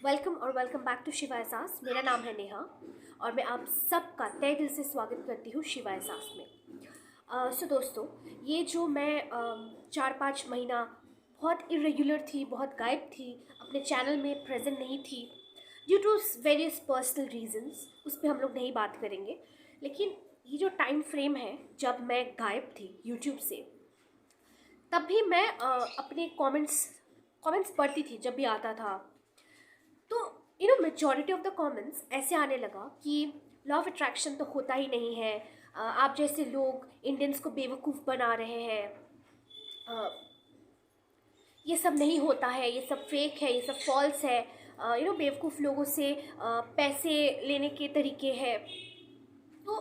Welcome और welcome back to Shiva एहसास। मेरा नाम है नेहा और मैं आप सबका तहे दिल से स्वागत करती हूँ शिवा एहसास में। सो दोस्तों, ये जो मैं 4-5 महीना बहुत इरेगुलर थी, बहुत गायब थी, अपने चैनल में प्रेजेंट नहीं थी due to various personal reasons, उस पर हम लोग नहीं बात करेंगे। लेकिन ये जो टाइम फ्रेम है जब मैं गायब थी यूट्यूब से, तब भी मैं अपने कमेंट्स पढ़ती थी जब भी आता था। तो मेजॉरिटी ऑफ द कमेंट्स ऐसे आने लगा कि लॉ ऑफ अट्रैक्शन तो होता ही नहीं है, आप जैसे लोग इंडियंस को बेवकूफ़ बना रहे हैं, ये सब नहीं होता है, ये सब फेक है, ये सब फॉल्स है, बेवकूफ़ लोगों से पैसे लेने के तरीके हैं। तो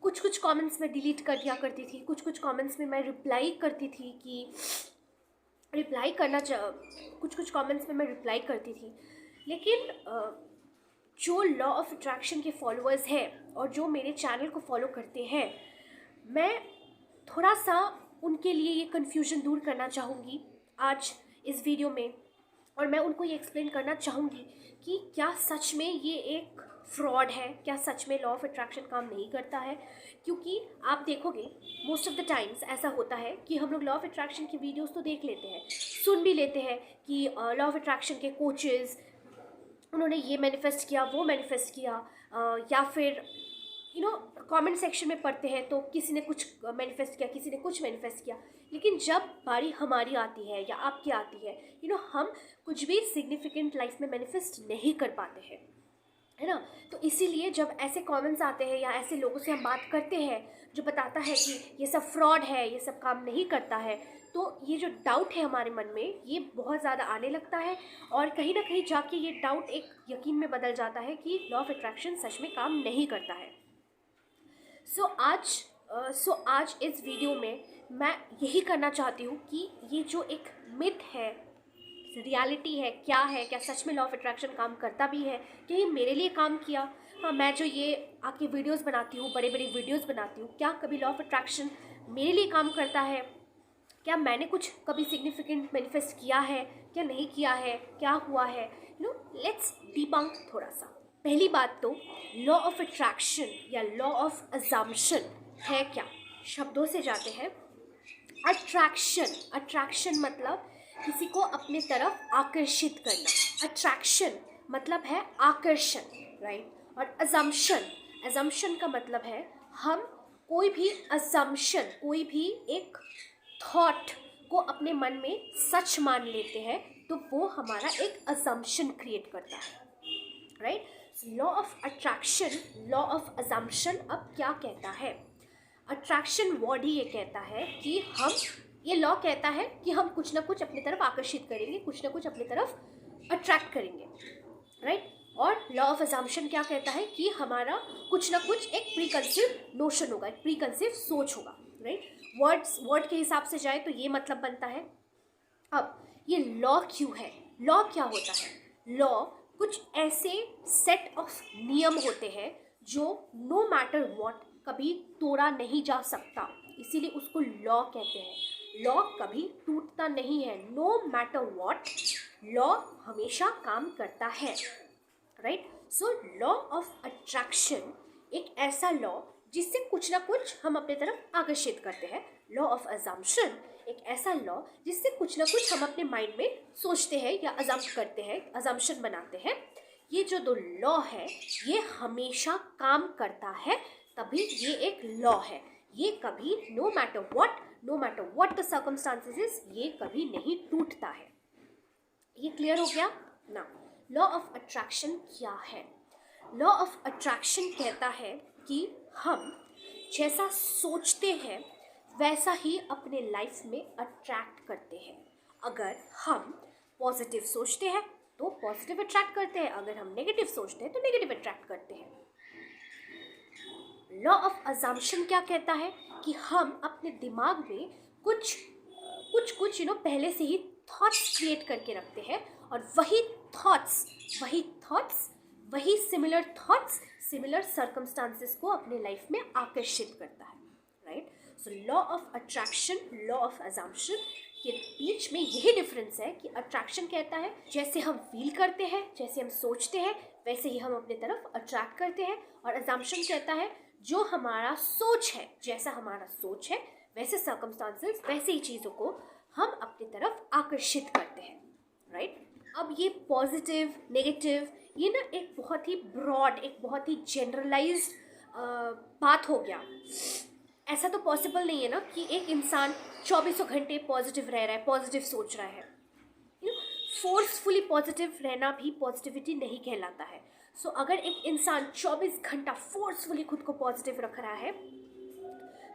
कुछ कुछ कमेंट्स मैं डिलीट कर दिया करती थी, कुछ कुछ कमेंट्स में मैं रिप्लाई करती थी कि रिप्लाई करना कुछ कुछ कमेंट्स में मैं रिप्लाई करती थी। लेकिन जो लॉ ऑफ अट्रैक्शन के फॉलोअर्स हैं और जो मेरे चैनल को फॉलो करते हैं, मैं थोड़ा सा उनके लिए ये कन्फ्यूजन दूर करना चाहूँगी आज इस वीडियो में। और मैं उनको ये एक्सप्लेन करना चाहूँगी कि क्या सच में ये एक फ्रॉड है, क्या सच में लॉ ऑफ अट्रैक्शन काम नहीं करता है। क्योंकि आप देखोगे मोस्ट ऑफ द टाइम्स ऐसा होता है कि हम लोग लॉ ऑफ अट्रैक्शन की वीडियोस तो देख लेते हैं, सुन भी लेते हैं कि लॉ ऑफ अट्रैक्शन के कोचेस उन्होंने ये मैनिफेस्ट किया, वो मैनिफेस्ट किया, या फिर कमेंट सेक्शन में पढ़ते हैं तो किसी ने कुछ मैनिफेस्ट किया, किसी ने कुछ मैनिफेस्ट किया। लेकिन जब बारी हमारी आती है या आपकी आती है, हम कुछ भी सिग्निफिकेंट लाइफ में मैनिफेस्ट नहीं कर पाते हैं, है ना। तो इसीलिए जब ऐसे कमेंट्स आते हैं या ऐसे लोगों से हम बात करते हैं जो बताता है कि ये सब फ्रॉड है, ये सब काम नहीं करता है, तो ये जो डाउट है हमारे मन में ये बहुत ज़्यादा आने लगता है। और कहीं ना कहीं जाके ये डाउट एक यकीन में बदल जाता है कि लॉ ऑफ अट्रैक्शन सच में काम नहीं करता है। सो आज इस वीडियो में मैं यही करना चाहती हूँ कि ये जो एक मिथ है, रियलिटी है, क्या सच में लॉ ऑफ अट्रैक्शन काम करता भी है, क्या ये मेरे लिए काम किया। हाँ, मैं जो ये आके वीडियोस बनाती हूँ, बड़े बड़े वीडियोस बनाती हूँ, क्या कभी लॉ ऑफ अट्रैक्शन मेरे लिए काम करता है, क्या मैंने कुछ कभी सिग्निफिकेंट मैनिफेस्ट किया है, क्या नहीं किया है, क्या हुआ है। लेट्स डिबंक थोड़ा सा। पहली बात तो लॉ ऑफ अट्रैक्शन या लॉ ऑफ अजम्पशन है क्या। शब्दों से जाते हैं। अट्रैक्शन मतलब किसी को अपने तरफ आकर्षित करना। अट्रैक्शन मतलब है आकर्षण, राइट। और अजम्पशन का मतलब है हम कोई भी असम्पशन, कोई भी एक थॉट को अपने मन में सच मान लेते हैं तो वो हमारा एक असम्पशन क्रिएट करता है, right. Law of attraction, law of assumption अब क्या कहता है। अट्रैक्शन वर्ड ही ये कहता है कि ये लॉ कहता है कि हम कुछ ना कुछ अपनी तरफ आकर्षित करेंगे, कुछ ना कुछ अपनी तरफ अट्रैक्ट करेंगे, राइट। और लॉ ऑफ असम्पशन क्या कहता है कि हमारा कुछ ना कुछ एक प्रीकंसीव नोशन होगा, एक प्रीकंसीव सोच होगा, राइट। वर्ड के हिसाब से जाए तो ये मतलब बनता है। अब ये लॉ क्यों है, लॉ क्या होता है। लॉ कुछ ऐसे सेट ऑफ नियम होते हैं जो नो मैटर व्हाट कभी तोड़ा नहीं जा सकता, इसीलिए उसको लॉ कहते हैं। लॉ कभी टूटता नहीं है, नो मैटर व्हाट लॉ हमेशा काम करता है, right. So law of attraction एक ऐसा लॉ जिससे कुछ ना कुछ हम अपने तरफ आकर्षित करते हैं। लॉ ऑफ अजम्पशन एक ऐसा लॉ जिससे कुछ ना कुछ हम अपने माइंड में सोचते हैं या अजम्प करते हैं, अजम्पशन बनाते हैं। ये जो दो लॉ है ये हमेशा काम करता है, तभी ये एक लॉ है। ये कभी no matter what the circumstances, ये कभी नहीं टूटता है। ये क्लियर हो गया ना। लॉ ऑफ अट्रैक्शन क्या है। लॉ ऑफ अट्रैक्शन कहता है कि हम जैसा सोचते हैं वैसा ही अपने लाइफ में अट्रैक्ट करते हैं। अगर हम पॉजिटिव सोचते हैं तो पॉजिटिव अट्रैक्ट करते हैं, अगर हम नेगेटिव सोचते हैं तो नेगेटिव अट्रैक्ट करते हैं। लॉ ऑफ अजम्पशन क्या कहता है कि हम अपने दिमाग में कुछ पहले से ही थॉट्स क्रिएट करके रखते हैं और वही थॉट्स वही सिमिलर सर्कमस्टांसेस को अपने लाइफ में आकर्षित करता है, right. So law of attraction, law of assumption के बीच में यही डिफरेंस है कि अट्रैक्शन कहता है जैसे हम फील करते हैं, जैसे हम सोचते हैं, वैसे ही हम अपने तरफ अट्रैक्ट करते हैं, और अजम्पशन कहता है जो हमारा सोच है, जैसा हमारा सोच है वैसे सर्कमस्टांसेस, वैसे ही चीज़ों को हम अपनी तरफ आकर्षित करते हैं, राइट। अब ये पॉजिटिव नेगेटिव ये ना एक बहुत ही ब्रॉड, एक बहुत ही जनरलाइज्ड बात हो गया। ऐसा तो पॉसिबल नहीं है ना कि एक इंसान 24 घंटे पॉजिटिव रह रहा है, पॉजिटिव सोच रहा है। फोर्सफुली पॉजिटिव रहना भी पॉजिटिविटी नहीं कहलाता है। सो अगर एक इंसान 24 घंटा फोर्सफुली खुद को पॉजिटिव रख रहा है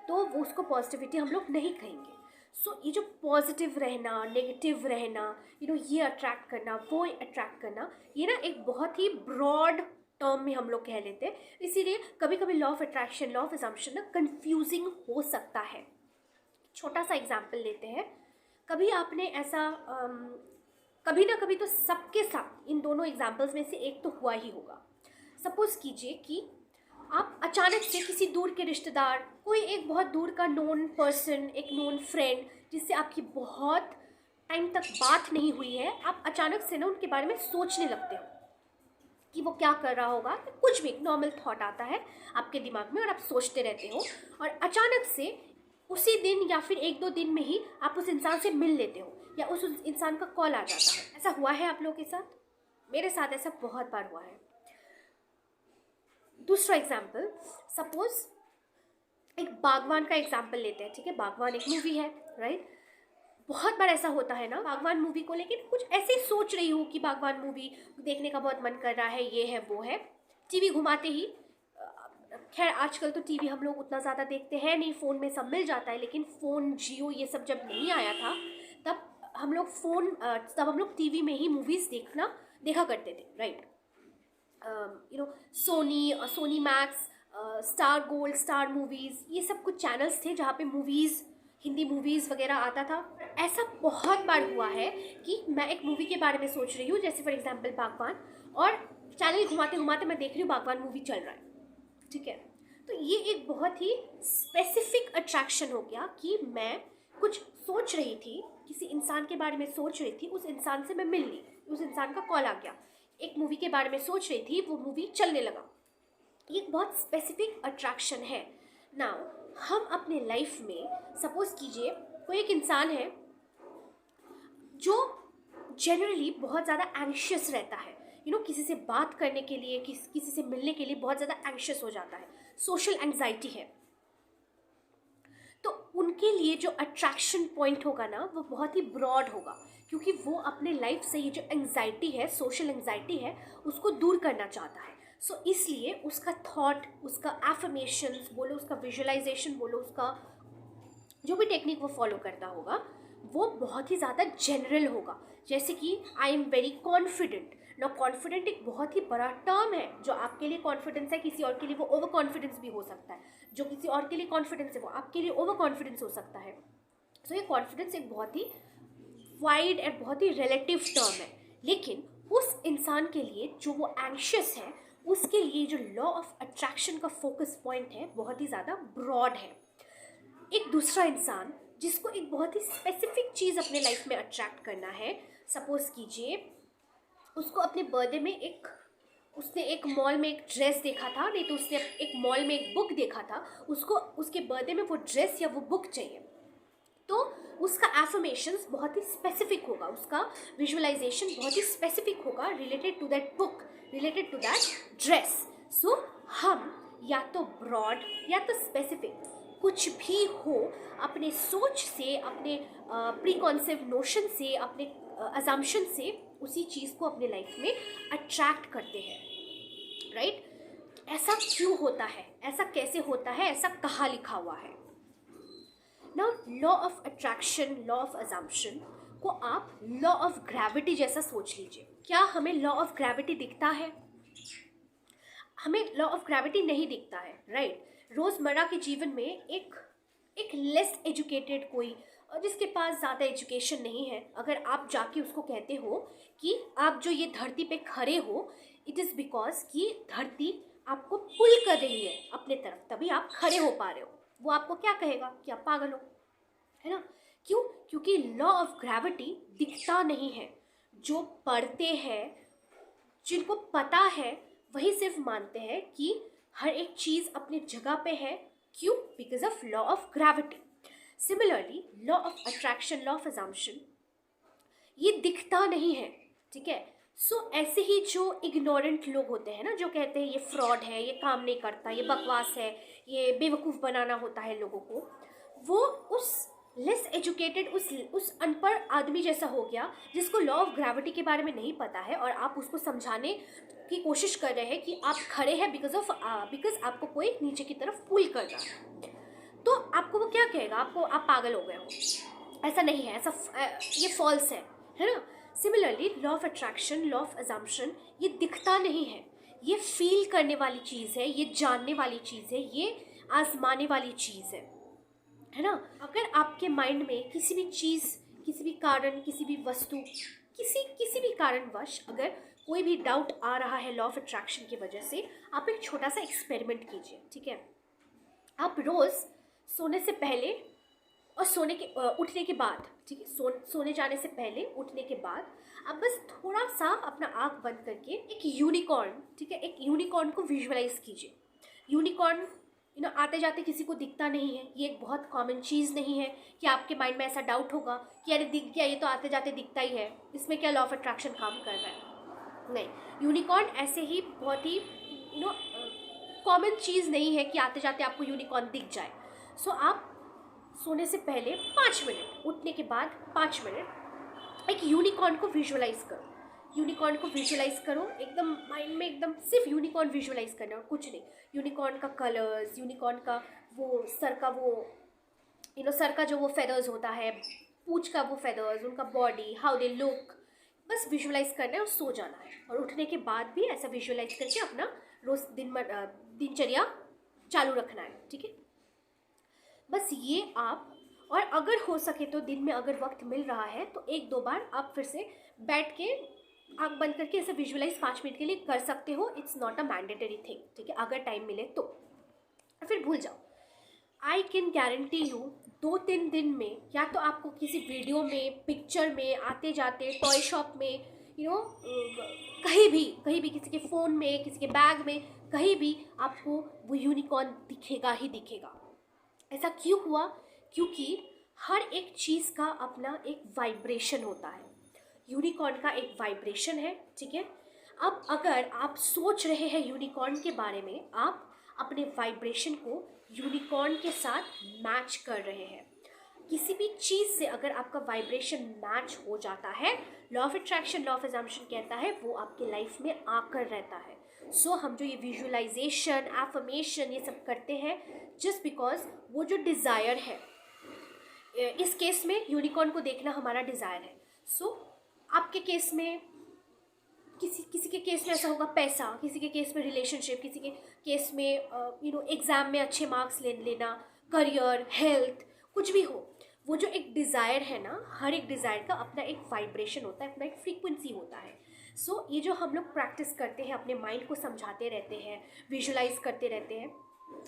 तो वो उसको पॉजिटिविटी हम लोग नहीं कहेंगे। सो ये जो पॉजिटिव रहना, नेगेटिव रहना, ये अट्रैक्ट करना, वो अट्रैक्ट करना, ये ना एक बहुत ही ब्रॉड टर्म में हम लोग कह लेते हैं। इसीलिए कभी कभी law of attraction, law of assumption ना कंफ्यूजिंग हो सकता है। छोटा सा एग्जाम्पल लेते हैं। कभी आपने ऐसा कभी ना कभी तो सबके साथ इन दोनों एग्जाम्पल्स में से एक तो हुआ ही होगा। सपोज कीजिए कि आप अचानक से किसी दूर के रिश्तेदार, कोई एक बहुत दूर का नोन पर्सन, एक नोन फ्रेंड जिससे आपकी बहुत टाइम तक बात नहीं हुई है, आप अचानक से ना उनके बारे में सोचने लगते हो कि वो क्या कर रहा होगा। कुछ भी नॉर्मल थॉट आता है आपके दिमाग में और आप सोचते रहते हो, और अचानक से उसी दिन या फिर 1-2 दिन में ही आप उस इंसान से मिल लेते हो या उस इंसान का कॉल आ जाता है। ऐसा हुआ है आप लोगों के साथ? मेरे साथ ऐसा बहुत बार हुआ है। दूसरा एग्जाम्पल, सपोज एक बागवान का एग्जाम्पल लेते हैं, ठीक है। बागवान एक मूवी है, राइट। बहुत बार ऐसा होता है ना बागवान मूवी को, लेकिन कुछ ऐसे ही सोच रही हूँ कि बागवान मूवी देखने का बहुत मन कर रहा है, ये है वो है, टीवी घुमाते ही, खैर आजकल तो टीवी हम लोग उतना ज़्यादा देखते हैं नहीं, फ़ोन में सब मिल जाता है, लेकिन फ़ोन जियो ये सब जब नहीं आया था तब हम लोग टीवी में ही मूवीज़ देखा करते थे, right. Sony Max, star gold, star movies, ये सब कुछ चैनल्स थे जहाँ पे मूवीज़, हिंदी मूवीज़ वगैरह आता था। ऐसा बहुत बार हुआ है कि मैं एक मूवी के बारे में सोच रही हूँ, जैसे फॉर एग्जांपल बागवान, और चैनल घुमाते घुमाते मैं देख रही हूँ बागवान मूवी चल रहा है, ठीक है। तो ये एक बहुत ही स्पेसिफिक अट्रैक्शन हो गया कि मैं कुछ सोच रही थी, किसी इंसान के बारे में सोच रही थी, उस इंसान से मैं मिल ली, उस इंसान का कॉल आ गया, एक मूवी के बारे में सोच रही थी, वो मूवी चलने लगा। ये एक बहुत स्पेसिफिक अट्रैक्शन है। नाउ हम अपने लाइफ में सपोज कीजिए कोई एक इंसान है जो जनरली बहुत ज़्यादा एंग्शियस रहता है, किसी से बात करने के लिए, किसी से मिलने के लिए बहुत ज़्यादा एंग्शियस हो जाता है, सोशल एंग्जाइटी है। तो उनके लिए जो अट्रैक्शन पॉइंट होगा ना वो बहुत ही ब्रॉड होगा, क्योंकि वो अपने लाइफ से ये जो एंग्जाइटी है, सोशल एंग्जाइटी है, उसको दूर करना चाहता है। सो इसलिए उसका थॉट, उसका एफर्मेशंस बोलो, उसका विजुअलाइजेशन बोलो, उसका जो भी टेक्निक वो फॉलो करता होगा वो बहुत ही ज़्यादा जनरल होगा। जैसे कि आई एम वेरी कॉन्फिडेंट। ना कॉन्फिडेंट एक बहुत ही बड़ा टर्म है। जो आपके लिए कॉन्फिडेंस है, किसी और के लिए वो ओवर कॉन्फिडेंस भी हो सकता है। जो किसी और के लिए कॉन्फिडेंस है वो आपके लिए ओवर कॉन्फिडेंस हो सकता है। सो ये कॉन्फिडेंस एक बहुत ही वाइड एंड बहुत ही रिलेटिव टर्म है। लेकिन उस इंसान के लिए जो वो एंग्शियस है, उसके लिए जो लॉ ऑफ अट्रैक्शन का फोकस पॉइंट है बहुत ही ज़्यादा ब्रॉड है। एक दूसरा इंसान जिसको एक बहुत ही स्पेसिफिक चीज़ अपने लाइफ में अट्रैक्ट करना है, सपोज कीजिए उसको अपने बर्थडे में उसने एक मॉल में एक ड्रेस देखा था, नहीं तो उसने एक मॉल में एक बुक देखा था, उसको उसके बर्थडे में वो ड्रेस या वो बुक चाहिए। तो उसका एफर्मेशंस बहुत ही स्पेसिफिक होगा, उसका विजुअलाइजेशन बहुत ही स्पेसिफिक होगा related to that book, related to that dress. So हम या तो ब्रॉड या तो स्पेसिफिक कुछ भी हो, अपने सोच से, अपने प्री कॉन्सेप्ट नोशन से, अपने अजम्पशन से उसी चीज़ को अपने लाइफ में अट्रैक्ट करते हैं, राइट। ऐसा क्यों होता है, ऐसा कैसे होता है, ऐसा कहाँ लिखा हुआ है? Now law of attraction, law of assumption को आप लॉ ऑफ ग्रेविटी जैसा सोच लीजिए। क्या हमें लॉ ऑफ ग्रेविटी दिखता है? हमें लॉ ऑफ ग्रेविटी नहीं दिखता है, राइट। रोज़मर्रा के जीवन में एक लेस एजुकेटेड कोई, जिसके पास ज़्यादा एजुकेशन नहीं है, अगर आप जाके उसको कहते हो कि आप जो ये धरती पे खड़े हो, इट इज़ बिकॉज कि धरती आपको पुल कर रही है अपने तरफ, तभी आप खड़े हो पा रहे हो। वो आपको क्या कहेगा कि आप पागल हो, है ना। क्यों? क्योंकि लॉ ऑफ ग्रेविटी दिखता नहीं है। जो पढ़ते हैं, जिनको पता है, वही सिर्फ मानते हैं कि हर एक चीज़ अपनी जगह पे है। क्यों? Because of law of gravity. Similarly law of attraction, law of assumption, ये दिखता नहीं है, ठीक है। सो ऐसे ही जो इग्नोरेंट लोग होते हैं ना, जो कहते हैं ये फ्रॉड है, ये काम नहीं करता, ये बकवास है, ये बेवकूफ़ बनाना होता है लोगों को, वो उस लेस एजुकेटेड, उस अनपढ़ आदमी जैसा हो गया जिसको लॉ ऑफ ग्रेविटी के बारे में नहीं पता है, और आप उसको समझाने की कोशिश कर रहे हैं कि आप खड़े हैं बिकॉज आपको कोई नीचे की तरफ पुल कर रहा है। तो आपको वो क्या कहेगा? आप पागल हो गए हो, ऐसा नहीं है, ये फॉल्स है ना। Similarly law of attraction, law of assumption, ये दिखता नहीं है, ये फील करने वाली चीज़ है, ये जानने वाली चीज़ है, ये आजमाने वाली चीज़ है ना। अगर आपके माइंड में किसी भी चीज़, किसी भी कारण, किसी भी वस्तु, किसी भी कारणवश अगर कोई भी डाउट आ रहा है लॉ ऑफ अट्रैक्शन की वजह से, आप एक छोटा सा एक्सपेरिमेंट कीजिए, ठीक है। आप रोज़ सोने से पहले और उठने के बाद, ठीक है, सोने जाने से पहले, उठने के बाद, आप बस थोड़ा सा अपना आँख बंद करके एक यूनिकॉर्न, ठीक है, एक यूनिकॉर्न को विजुअलाइज कीजिए। यूनिकॉर्न आते जाते किसी को दिखता नहीं है, ये एक बहुत कॉमन चीज़ नहीं है कि आपके माइंड में ऐसा डाउट होगा कि अरे दिख गया, ये तो आते जाते दिखता ही है, इसमें क्या लॉ ऑफ अट्रैक्शन काम कर रहा है। नहीं, यूनिकॉर्न ऐसे ही बहुत ही कॉमन चीज़ नहीं है कि आते जाते आपको यूनिकॉर्न दिख जाए। सो आप सोने से पहले 5 मिनट, उठने के बाद 5 मिनट एक यूनिकॉर्न को विजुअलाइज करो। यूनिकॉर्न को विजुअलाइज करो, एकदम माइंड में एकदम सिर्फ यूनिकॉर्न विजुअलाइज करना और कुछ नहीं। यूनिकॉर्न का कलर्स, यूनिकॉर्न का वो सर का जो वो फेदर्स होता है, पूंछ का वो फेदर्स, उनका बॉडी, हाउ दे लुक, बस विजुअलाइज करना है और सो जाना है। और उठने के बाद भी ऐसा विजुअलाइज करके अपना रोज दिनचर्या चालू रखना है, ठीक है। बस ये आप, और अगर हो सके तो दिन में अगर वक्त मिल रहा है तो 1-2 बार आप फिर से बैठ के आँख बंद करके ऐसे विजुअलाइज 5 मिनट के लिए कर सकते हो। It's not a mandatory thing, ठीक है, अगर टाइम मिले तो। फिर भूल जाओ। आई कैन गारंटी यू 2-3 दिन में, या तो आपको किसी वीडियो में, पिक्चर में, आते जाते टॉय शॉप में, कहीं भी किसी के फ़ोन में, किसी के बैग में, कहीं भी आपको वो यूनिकॉर्न दिखेगा ही दिखेगा। ऐसा क्यों हुआ? क्योंकि हर एक चीज़ का अपना एक वाइब्रेशन होता है। यूनिकॉर्न का एक वाइब्रेशन है, ठीक है। अब अगर आप सोच रहे हैं यूनिकॉर्न के बारे में, आप अपने वाइब्रेशन को यूनिकॉर्न के साथ मैच कर रहे हैं। किसी भी चीज़ से अगर आपका वाइब्रेशन मैच हो जाता है, law of attraction, law of assumption कहता है वो आपके लाइफ में आकर रहता है। सो हम जो ये विजुअलाइजेशन, एफर्मेशन, ये सब करते हैं जस्ट बिकॉज वो जो डिज़ायर है, इस केस में यूनिकॉर्न को देखना हमारा डिज़ायर है। सो आपके केस में, किसी के केस में ऐसा होगा पैसा, किसी के केस में रिलेशनशिप, किसी के केस में एग्ज़ाम में अच्छे मार्क्स लेना, करियर, हेल्थ, कुछ भी हो। वो जो एक डिज़ायर है ना, हर एक डिज़ायर का अपना एक वाइब्रेशन होता है, अपना एक फ्रीक्वेंसी होता है। सो ये जो हम लोग प्रैक्टिस करते हैं, अपने माइंड को समझाते रहते हैं, विजुअलाइज करते रहते हैं,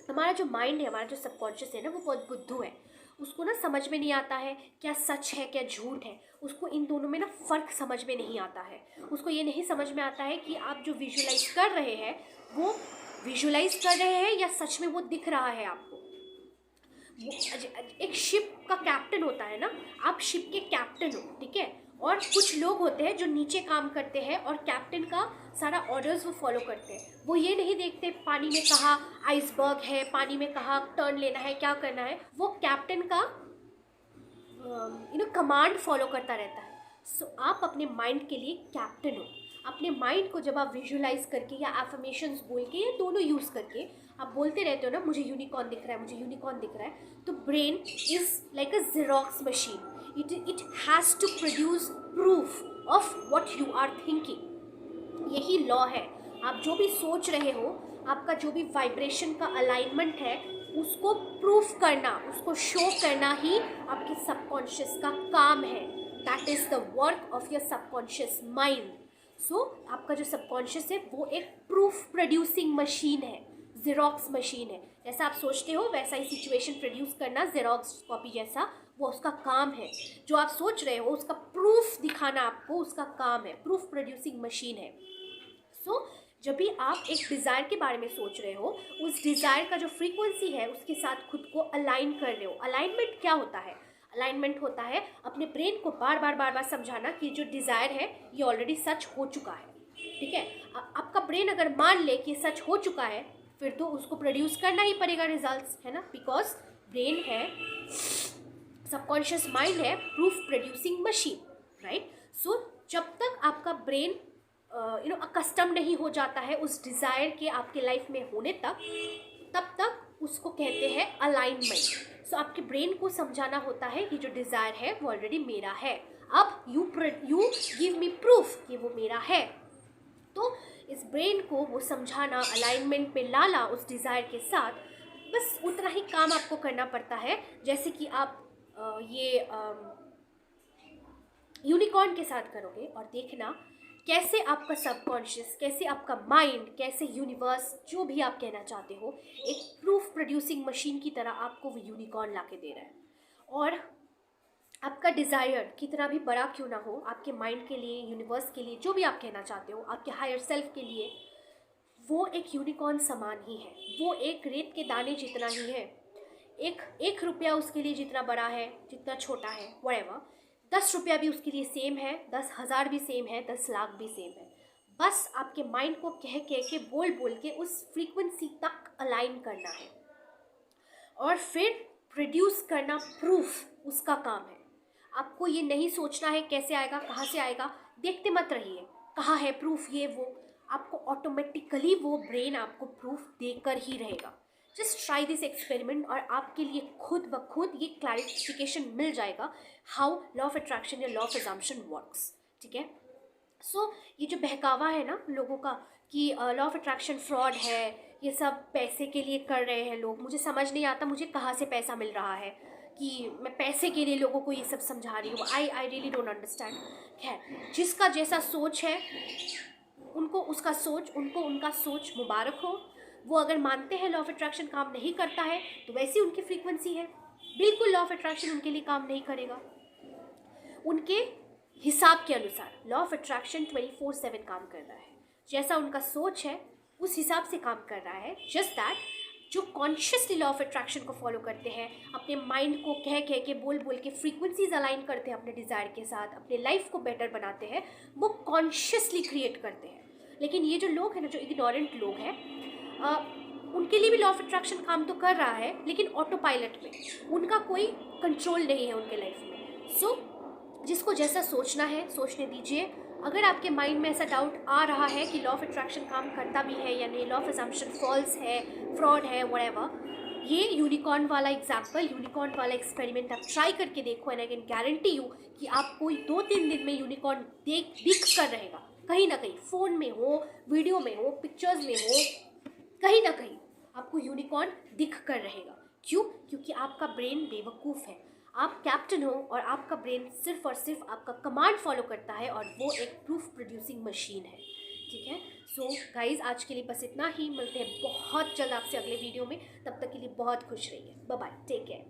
हमारा जो माइंड है, हमारा जो सबकॉन्शियस है ना, वो बहुत बुद्धू है। उसको ना समझ में नहीं आता है क्या सच है क्या झूठ है। उसको इन दोनों में ना फ़र्क समझ में नहीं आता है। उसको ये नहीं समझ में आता है कि आप जो विजुअलाइज कर रहे हैं वो विजुअलाइज कर रहे हैं या सच में वो दिख रहा है आपको। एक शिप का कैप्टन होता है ना, आप शिप के कैप्टन हो, ठीक है, और कुछ लोग होते हैं जो नीचे काम करते हैं और कैप्टन का सारा ऑर्डर्स वो फॉलो करते हैं। वो ये नहीं देखते पानी में कहाँ आइसबर्ग है, पानी में कहाँ टर्न लेना है, क्या करना है। वो कैप्टन का कमांड फॉलो करता रहता है। सो आप अपने माइंड के लिए कैप्टन हो। अपने माइंड को जब आप विजुअलाइज करके या एफर्मेशंस बोल के या दोनों यूज़ करके आप बोलते रहते हो ना, मुझे यूनिकॉर्न दिख रहा है, मुझे यूनिकॉर्न दिख रहा है, तो brain is like a xerox machine. It has to produce proof of what you are thinking। यही लॉ है। आप जो भी सोच रहे हो, आपका जो भी वाइब्रेशन का अलाइनमेंट है, उसको प्रूफ करना, उसको शो करना ही आपके सबकॉन्शियस का काम है। That is the work of your subconscious mind. So आपका जो सबकॉन्शियस है वो एक प्रूफ प्रोड्यूसिंग मशीन है, जेरोक्स मशीन है। जैसा आप सोचते हो वैसा ही सिचुएशन प्रोड्यूस करना जेरोक्स कॉपी जैसा, वो उसका काम है। जो आप सोच रहे हो उसका प्रूफ दिखाना आपको उसका काम है, प्रूफ प्रोड्यूसिंग मशीन है। सो जब भी आप एक डिज़ायर के बारे में सोच रहे हो, उस डिज़ायर का जो फ्रीक्वेंसी है उसके साथ खुद को अलाइन कर रहे हो। अलाइनमेंट क्या होता है? अलाइनमेंट होता है अपने ब्रेन को बार बार समझाना कि जो डिज़ायर है ये ऑलरेडी सच हो चुका है। ठीक है, आपका ब्रेन अगर मान ले कि सच हो चुका है, फिर तो उसको प्रोड्यूस करना ही पड़ेगा रिजल्ट्स, है ना, बिकॉज ब्रेन है, सबकॉन्शियस माइंड है प्रूफ प्रोड्यूसिंग मशीन, राइट। सो जब तक आपका ब्रेन अकस्टम नहीं हो जाता है उस डिज़ायर के आपके लाइफ में होने तक, तब तक उसको कहते हैं अलाइनमेंट। सो आपके ब्रेन को समझाना होता है कि जो डिज़ायर है वो ऑलरेडी मेरा है, अब यू गिव मी प्रूफ कि वो मेरा है। तो इस ब्रेन को वो समझाना, अलाइनमेंट में लाना उस डिज़ायर के साथ, बस उतना ही काम आपको करना पड़ता है जैसे कि आप ये यूनिकॉर्न के साथ करोगे। और देखना कैसे आपका सबकॉन्शियस, कैसे आपका माइंड, कैसे यूनिवर्स, जो भी आप कहना चाहते हो, एक प्रूफ प्रोड्यूसिंग मशीन की तरह आपको वो यूनिकॉर्न ला के दे रहा है। और आपका डिज़ायर कितना भी बड़ा क्यों ना हो, आपके माइंड के लिए, यूनिवर्स के लिए, जो भी आप कहना चाहते हो, आपके हायर सेल्फ के लिए, वो एक यूनिकॉर्न समान ही है। वो एक रेत के दाने जितना ही है। एक रुपया उसके लिए जितना बड़ा है, जितना छोटा है, व्हाटएवर। 10 रुपया भी उसके लिए सेम है, 10,000 भी सेम है, 10 लाख भी सेम है। बस आपके माइंड को कह के बोल के उस फ्रीक्वेंसी तक अलाइन करना है और फिर प्रोड्यूस करना प्रूफ उसका काम है। आपको ये नहीं सोचना है कैसे आएगा, कहाँ से आएगा, देखते मत रहिए कहाँ है प्रूफ, ये वो, आपको ऑटोमेटिकली वो ब्रेन आपको प्रूफ देकर ही रहेगा। जस्ट ट्राई दिस एक्सपेरिमेंट और आपके लिए खुद ब खुद ये क्लैरिफिकेशन मिल जाएगा हाउ लॉ ऑफ अट्रैक्शन या लॉ ऑफ अजम्पशन वर्क्स। ठीक है, सो ये जो बहकावा है ना लोगों का कि लॉ ऑफ अट्रैक्शन फ्रॉड है, ये सब पैसे के लिए कर रहे हैं लोग, मुझे समझ नहीं आता मुझे कहाँ से पैसा मिल रहा है कि मैं पैसे के लिए लोगों को ये सब समझा रही हूँ। I really don't understand. खैर, जिसका जैसा सोच है उनको उसका सोच, उनको उनका सोच मुबारक हो। वो अगर मानते हैं लॉ ऑफ अट्रैक्शन काम नहीं करता है तो वैसी उनकी फ्रीक्वेंसी है, बिल्कुल लॉ ऑफ अट्रैक्शन उनके लिए काम नहीं करेगा। उनके हिसाब के अनुसार लॉ ऑफ अट्रैक्शन 24/7 काम कर रहा है, जैसा उनका सोच है उस हिसाब से काम कर रहा है। जस्ट दैट जो कॉन्शियसली लॉ ऑफ अट्रैक्शन को फॉलो करते हैं, अपने माइंड को कह के बोल के फ्रीक्वेंसीज अलाइन करते हैं अपने डिज़ायर के साथ, अपने लाइफ को बेटर बनाते हैं, वो कॉन्शियसली क्रिएट करते हैं। लेकिन ये जो लोग हैं ना, जो इग्नोरेंट लोग हैं, उनके लिए भी लॉ ऑफ अट्रैक्शन काम तो कर रहा है लेकिन ऑटो पायलट में, उनका कोई कंट्रोल नहीं है उनके लाइफ में। सो जिसको जैसा सोचना है सोचने दीजिए। अगर आपके माइंड में ऐसा डाउट आ रहा है कि लॉ ऑफ अट्रैक्शन काम करता भी है या नहीं, लॉ ऑफ अजम्पशन फॉल्स है, फ्रॉड है, व्हाटएवर, ये यूनिकॉर्न वाला एग्जाम्पल, यूनिकॉर्न वाला एक्सपेरिमेंट आप ट्राई करके देखो and I can guarantee you कि आपको 2-3 दिन में यूनिकॉर्न दिख कर रहेगा, कहीं ना कहीं, फ़ोन में हो, वीडियो में हो, पिक्चर्स में हो, कहीं ना कहीं आपको यूनिकॉर्न दिख कर रहेगा। क्यों? क्योंकि आपका ब्रेन बेवकूफ़ है। आप कैप्टन हो और आपका ब्रेन सिर्फ और सिर्फ आपका कमांड फॉलो करता है और वो एक प्रूफ प्रोड्यूसिंग मशीन है। ठीक है, सो गाइज आज के लिए बस इतना ही। मिलते हैं बहुत जल्द आपसे अगले वीडियो में, तब तक के लिए बहुत खुश रहिए। Bye bye, take care.